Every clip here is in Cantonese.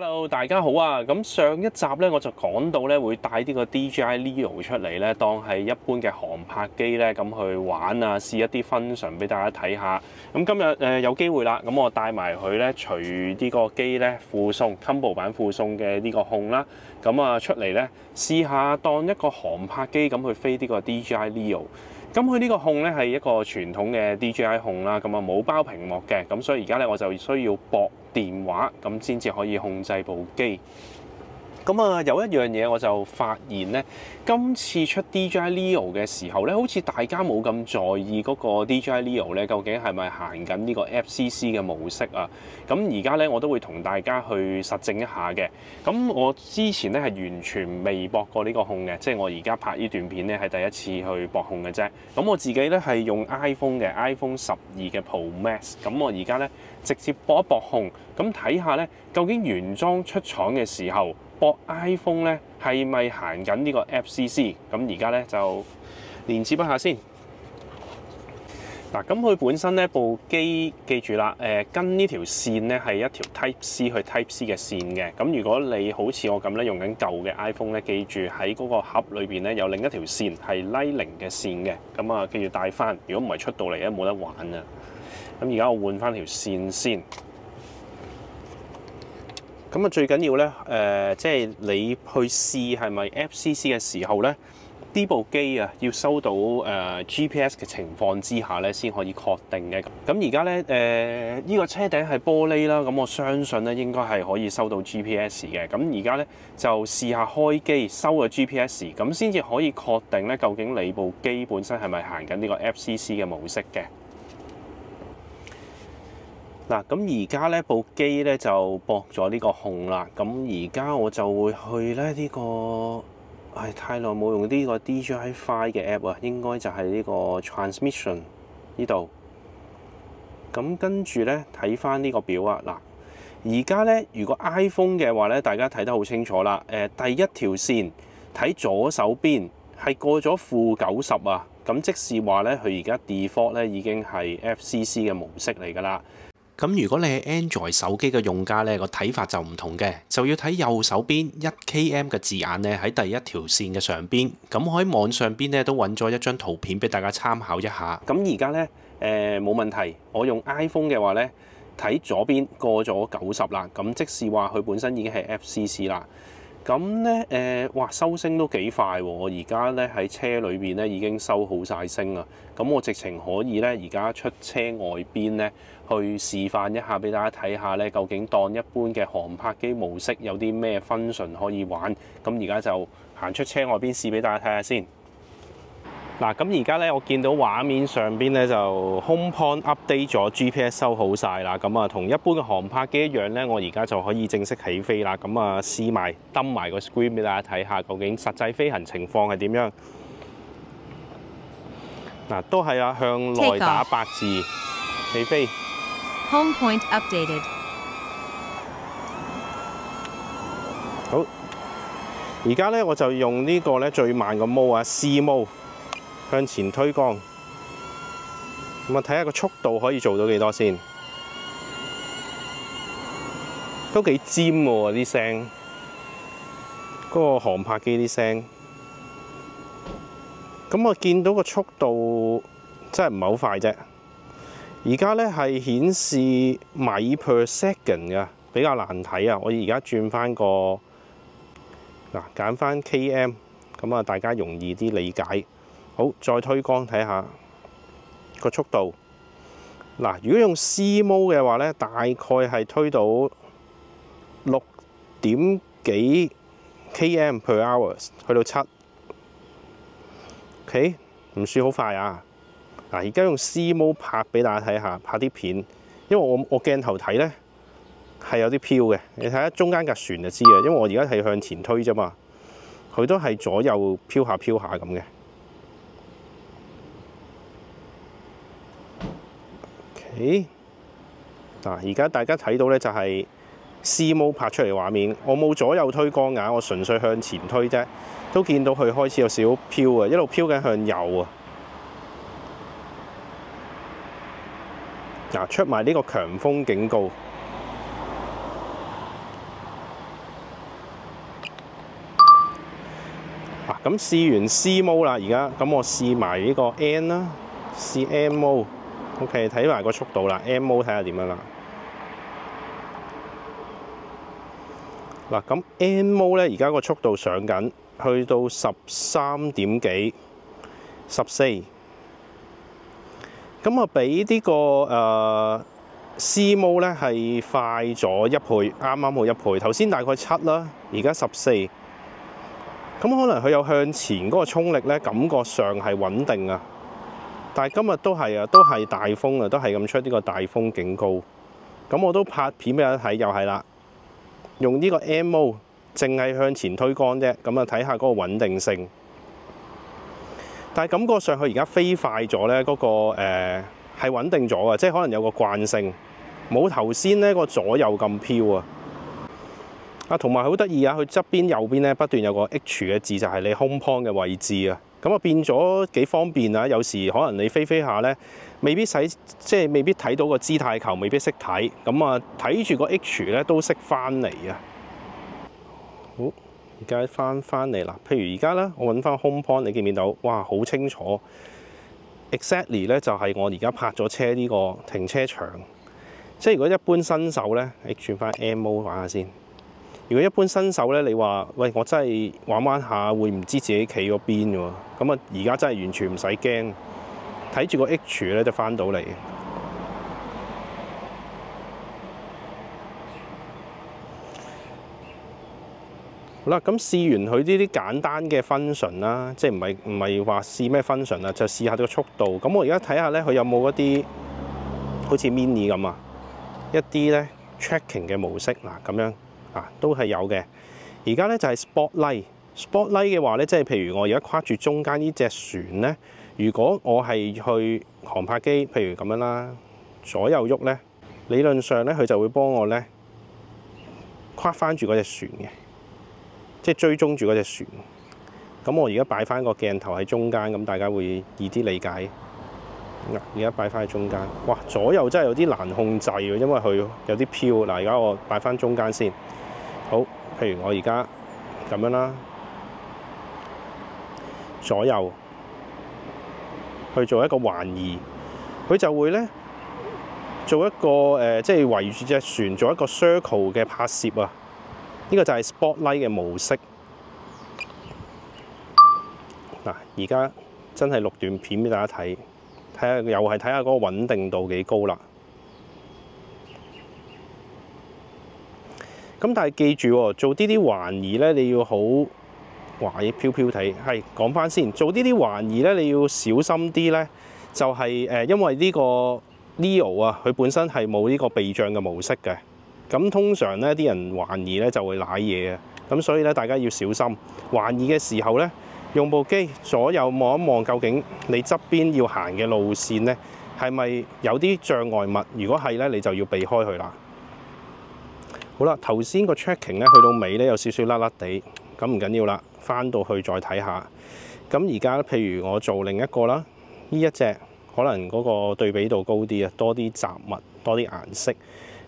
Hello，大家好啊！咁上一集咧，我就講到咧會帶呢個 DJI Leo 出嚟咧，當係一般嘅航拍機咧咁去玩啊，試一啲 function 俾大家睇下。咁今日有機會啦，咁我帶埋佢咧，隨呢個機咧附送 combo 版附送嘅呢個控啦，咁啊出嚟咧試下當一個航拍機咁去飛呢個 DJI Leo。咁佢呢個控咧係一個傳統嘅 DJI 控啦，咁啊冇包屏幕嘅，咁所以而家咧我就需要駁電話咁先至可以控制部機。咁啊有一樣嘢我就發現咧，今次出 DJI Leo 嘅時候咧，好似大家冇咁在意嗰個 DJI Leo 咧，究竟係咪行緊呢個 FCC 嘅模式啊？咁而家咧我都會同大家去實證一下嘅。咁我之前咧係完全未駁過呢個控嘅，即係我而家拍呢段片咧係第一次去駁控嘅啫。咁我自己咧係用 iPhone 嘅 iPhone 12嘅 Pro Max，咁我而家咧直接駁一駁控，咁睇下咧究竟原裝出廠嘅時候，駁 iPhone 咧係咪行緊呢個 FCC？ 咁而家咧就連接一下先。嗱，咁佢本身咧部機記住啦，跟呢條線咧係一條 Type C 去 Type C 嘅線嘅。咁如果你好似我咁咧用緊舊嘅 iPhone 咧，記住喺嗰個盒裏邊咧有另一條線係 Lightning 嘅線嘅。咁啊，記住帶翻，如果唔係出到嚟咧冇得玩啊。咁而家我換翻條線先。咁啊，最緊要咧，即係你去試係咪 FCC 嘅時候咧，呢部機啊要收到GPS 嘅情況之下咧，先可以確定嘅。咁而家咧，呢個車頂係玻璃啦，咁我相信咧應該係可以收到 GPS 嘅。咁而家咧就試下開機收個 GPS，咁先至可以確定咧究竟你部機本身係咪行緊呢個 FCC 嘅模式嘅。嗱，咁而家咧部機咧就駁咗呢個控啦。咁而家我就會去咧呢個，太耐冇用呢個 DJI Fly 嘅 app 啊，應該就係呢個 Transmission 呢度。咁跟住咧睇翻呢個表啊。嗱，而家咧如果 iPhone 嘅話咧，大家睇得好清楚啦。第一條線睇左手邊係過咗-90啊。咁即是話咧，佢而家 default 咧已經係 FCC 嘅模式嚟㗎啦。咁如果你係 Android 手機嘅用家咧，個睇法就唔同嘅，就要睇右手邊1km 嘅字眼咧喺第一條線嘅上邊。咁我喺網上邊咧都揾咗一張圖片俾大家參考一下。咁而家咧冇問題，我用 iPhone 嘅話咧睇左邊過咗90啦，咁即是話佢本身已經係 FCC 啦。咁咧哇收聲都幾快喎！我而家咧喺車裏邊咧已經收好晒聲啦。咁我直情可以咧而家出車外邊咧去示範一下俾大家睇下咧，究竟當一般嘅航拍機模式有啲咩 function 可以玩。咁而家就行出車外邊試俾大家睇下先。嗱，咁而家咧，我見到畫面上邊咧就 HomePod update 咗 GPS 收好晒啦。咁啊，同一般嘅航拍機一樣咧，我而家就可以正式起飛啦。咁啊，試埋登埋個 screen 俾大家睇下，究竟實際飛行情況係點樣？嗱，都係啊，向內打8字起飛。Home point updated。好，而家咧我就用呢個咧最慢嘅 mode 啊 ，C mode。向前推光，咁啊睇下個速度可以做到幾多先，都幾尖喎啲聲，嗰個航拍機啲聲。咁我見到個速度真係唔係好快啫。而家咧係顯示米 per second 㗎，比較難睇啊！我而家轉翻個嗱，揀翻 km， 咁啊大家容易啲理解。好，再推光睇下個速度。嗱，如果用 C mode 嘅話咧，大概係推到6點幾 km per hours， 去到7。OK， 唔算好快啊。嗱，而家用 C mode 拍俾大家睇下，拍啲片。因為我鏡頭睇咧係有啲飄嘅，你睇下中間架船就知嘅。因為我而家係向前推啫嘛，佢都係左右飄下咁嘅。嗱，而家大家睇到咧就係 C mode 拍出嚟畫面，我冇左右推光眼，我純粹向前推啫，都見到佢開始有少少飄啊，一路飄緊向右啊。嗱，出埋呢個強風警告。咁試完 C mode 啦，而家咁我試埋呢個 N 啦，試 N mode。OK， 睇埋個速度啦 ，N mode 睇下點樣啦。嗱，咁 N mode 咧，而家個速度上緊，去到13點幾、14。咁啊，比呢個C mode 咧係快咗1倍，啱啱好1倍。頭先大概7啦，而家14。咁可能佢有向前嗰個衝力咧，感覺上係穩定啊。但係今日都係啊，都係大風啊，都係咁出呢個大風警告。咁我都拍片俾大家睇，又係啦。用呢個 N mode 淨係向前推杆啫，咁啊睇下嗰個穩定性。但係感覺上佢而家飛快咗咧，嗰個係穩定咗啊，即係可能有個慣性，冇頭先咧個左右咁飄啊。同埋好得意啊，佢側邊右邊咧不斷有個 H 嘅字，就係你空 point 嘅位置啊。咁啊變咗幾方便啊！有時可能你飛下咧，未必即係未必睇到個姿態球，未必識睇。咁啊睇住個 H 咧都識翻嚟啊！好，而家翻嚟啦。譬如而家咧，我揾翻 home point， 你見唔見到？哇，好清楚 ！Exactly 咧就係我而家泊咗車呢個停車場。即係如果一般新手咧，你轉翻 M mode 玩下先。如果一般新手咧，你話喂，我真係玩下，會唔知自己企嗰邊喎？咁啊，而家真係完全唔使驚，睇住個 H 咧就翻到嚟。好啦，咁試完佢呢啲簡單嘅 function 啦，即係唔係話試咩 function 啊，就試下個速度。咁我而家睇下咧，佢有冇一啲好似 mini 咁啊，一啲咧 tracking 嘅模式嗱咁樣。都係有嘅。而家咧就係 spotlight 嘅話咧，即係譬如我而家跨住中間呢隻船咧，如果我係去航拍機，譬如咁樣啦，左右喐咧，理論上咧佢就會幫我咧跨翻住嗰隻船嘅，即係追蹤住嗰隻船。咁我而家擺翻個鏡頭喺中間，咁大家會易啲理解。而家擺翻喺中間，哇！左右真係有啲難控制喎，因為佢有啲飄。嗱，而家我擺翻中間先。好，譬如我而家咁樣啦，左右去做一個環移，佢就會咧做一個即係圍住隻船做一個 circle 嘅拍攝啊。呢個就係 spotlight 嘅模式。嗱，而家真係錄段片俾大家睇，睇下又係睇下嗰個穩定度幾高啦。咁但係記住喎，做呢啲環移咧，你要好華麗飄飄睇。係講翻先，做呢啲環移咧，你要小心啲咧，就係因為呢個 Leo 啊，佢本身係冇呢個避障嘅模式嘅。咁通常咧，啲人環移咧就會舐嘢啊。咁所以咧，大家要小心環移嘅時候咧，用部機左右望一望，究竟你側邊要行嘅路線咧，係咪有啲障礙物？如果係咧，你就要避開佢啦。好啦，頭先個 tracking 咧去到尾咧有少少甩甩地，咁唔緊要啦，翻到去再睇下。咁而家譬如我做另一個啦，呢一隻可能嗰個對比度高啲啊，多啲雜物，多啲顏色。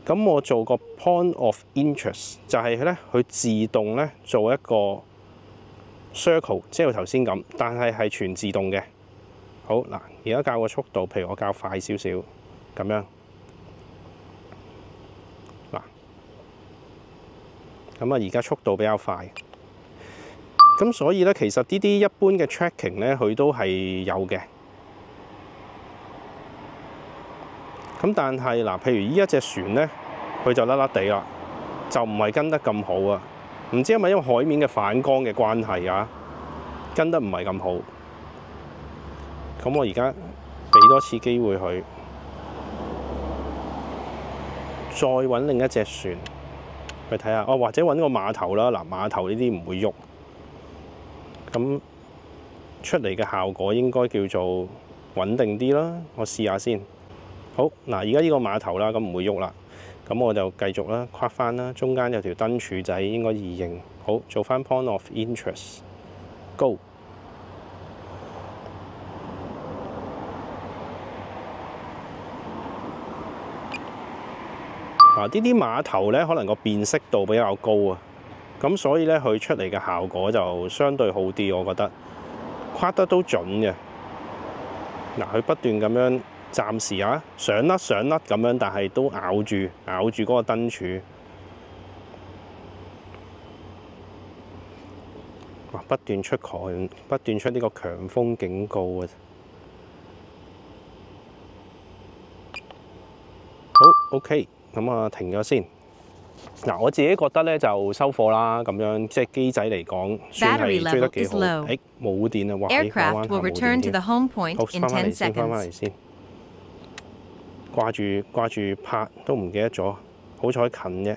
咁我做個 point of interest 就係咧，佢自動咧做一個 circle， 即係頭先咁，但係全自動嘅。好嗱，而家校個速度，譬如我校快少少，咁樣。咁啊，而家速度比較快，咁所以咧，其實呢啲一般嘅 tracking 咧，佢都係有嘅。咁但係嗱，譬如呢一隻船咧，佢就甩甩地啦，就唔係跟得咁好啊。唔知係咪因為海面嘅反光嘅關係啊，跟得唔係咁好。咁我而家俾多次機會佢，再揾另一隻船。去睇下，或者揾個碼頭啦。嗱，碼頭呢啲唔會喐，咁出嚟嘅效果應該叫做穩定啲啦。我試下先。好，嗱，而家呢個碼頭啦，咁唔會喐啦。咁我就繼續啦，跨翻啦。中間有條燈柱仔，應該易認。好，做翻 point of interest，go。呢啲碼頭咧，可能個辨識度比較高啊。咁所以咧佢出嚟嘅效果就相對好啲，我覺得跨得都準嘅。嗱，佢不斷咁樣暫時啊上甩咁樣，但係都咬住嗰個燈柱。哇！不斷出呢個強風警告啊！好 OK， 咁啊停咗先。嗱，我自己覺得咧就收貨啦，咁樣即係機仔嚟講，算係追得幾好。誒，冇電啊！哇，喺港灣下冇電添。好，翻返嚟先。掛住拍都唔記得咗，好彩近啫。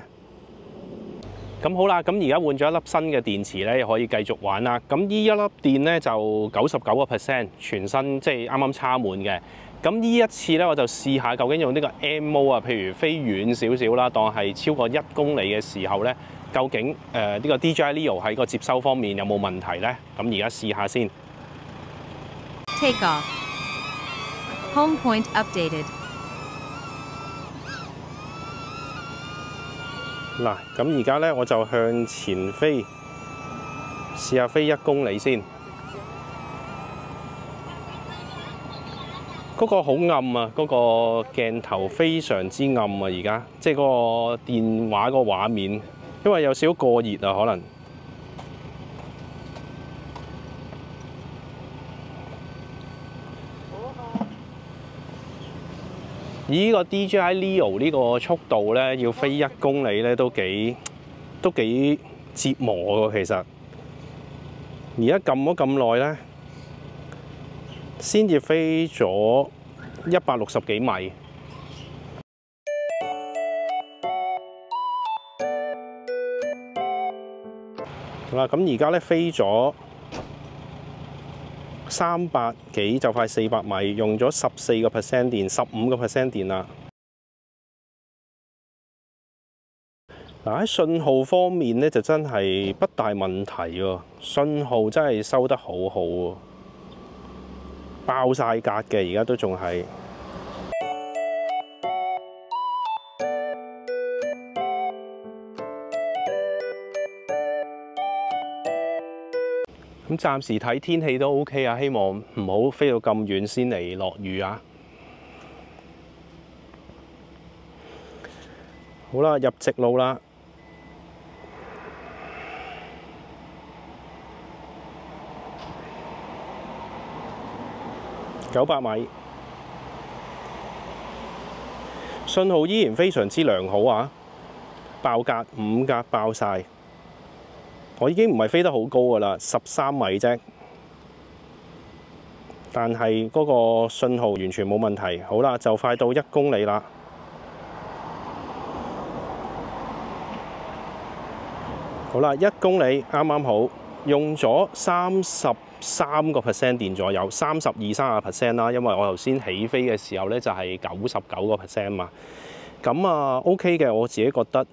咁好啦，咁而家換咗一粒新嘅電池咧，可以繼續玩啦。咁呢一粒電咧就99%，全新即係啱啱插滿嘅。咁呢一次咧，我就試下究竟用呢個 M mode 啊，譬如飛遠少少啦，當係超過1公里嘅時候咧，究竟呢個 DJI Leo 喺個接收方面有冇問題咧？咁而家試下先。Take off. Home point updated. 嗱，咁而家咧我就向前飛，試下飛1公里先。嗰個好暗啊！嗰個鏡頭非常之暗啊！而家即係嗰個電話個畫面，因為有少少過熱啊，可能。以呢個 DJI Leo 呢個速度咧，要飛1公里咧都幾折磨喎，其實。而家撳咗咁耐咧，先至飛咗160幾米。好啦，咁而家咧飛咗300幾，就快400米，用咗14%電，15%電啦。嗱，喺信號方面咧，就真係不大問題喎，信號真係收得好好喎。爆晒格嘅，而家都仲係。咁暫時睇天氣都 OK 啊，希望唔好飛到咁遠先嚟落雨啊。好啦，入直路啦。900米，信號依然非常之良好啊！爆格5格爆晒，我已經唔係飛得好高㗎啦，13米啫，但係嗰個信號完全冇問題。好啦，就快到1公里啦。好啦，1公里啱啱好，用咗33%電左右，32-30% 啦，因為我頭先起飛嘅時候咧就係99%嘛。咁啊 OK 嘅，我自己覺得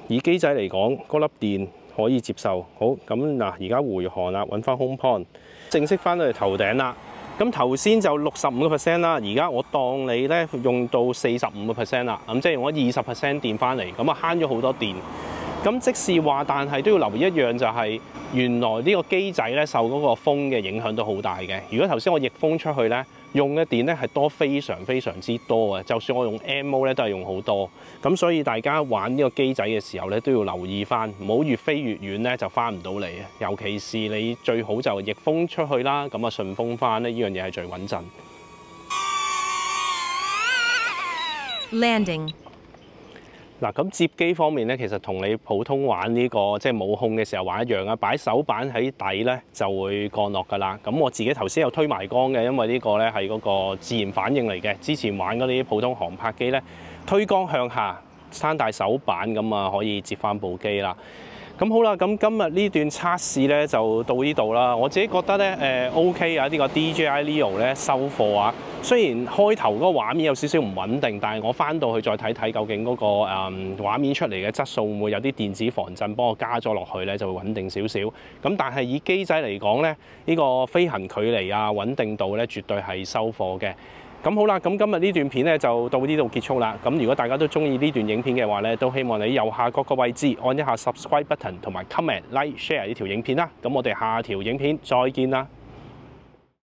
以機仔嚟講，嗰粒電可以接受。好，咁嗱，而家回航啦，揾翻 home point， 正式翻到嚟頭頂啦。咁頭先就65%啦，而家我當你咧用到45%啦，咁即係用咗20% 電翻嚟，咁啊慳咗好多電。咁即是話，但係都要留意一樣，就係原來呢個機仔咧受嗰個風嘅影響都好大嘅。如果頭先我逆風出去咧，用嘅電咧係多非常之多嘅。就算我用 M mode 咧，都係用好多。咁所以大家玩呢個機仔嘅時候咧，都要留意翻，唔好越飛越遠咧就翻唔到嚟啊。尤其是你最好就逆風出去啦，咁啊順風翻咧，呢樣嘢係最穩陣。Landing。嗱，咁接機方面咧，其實同你普通玩呢個即係冇控嘅時候玩一樣啊，擺手板喺底咧就會降落㗎啦。咁我自己頭先有推埋桿嘅，因為呢個咧係嗰個自然反應嚟嘅。之前玩嗰啲普通航拍機咧，推桿向下，攤大手板咁啊，可以接翻部機啦。咁好啦，咁今日呢段測試咧就到呢度啦。我自己覺得咧OK 啊，呢個 DJI Leo 咧收貨啊。雖然開頭嗰個畫面有少少唔穩定，但係我翻到去再睇睇究竟嗰個畫面出嚟嘅質素會唔會有啲電子防震幫我加咗落去咧，就會穩定少少。咁但係以機仔嚟講咧，呢個飛行距離啊、穩定度咧，絕對係收貨嘅。咁好啦，咁今日呢段片咧就到呢度結束啦。咁如果大家都中意呢段影片嘅話咧，都希望你右下角個位置按一下 subscribe button 同埋 comment、like、share 呢條影片啦。咁我哋下條影片再見啦〜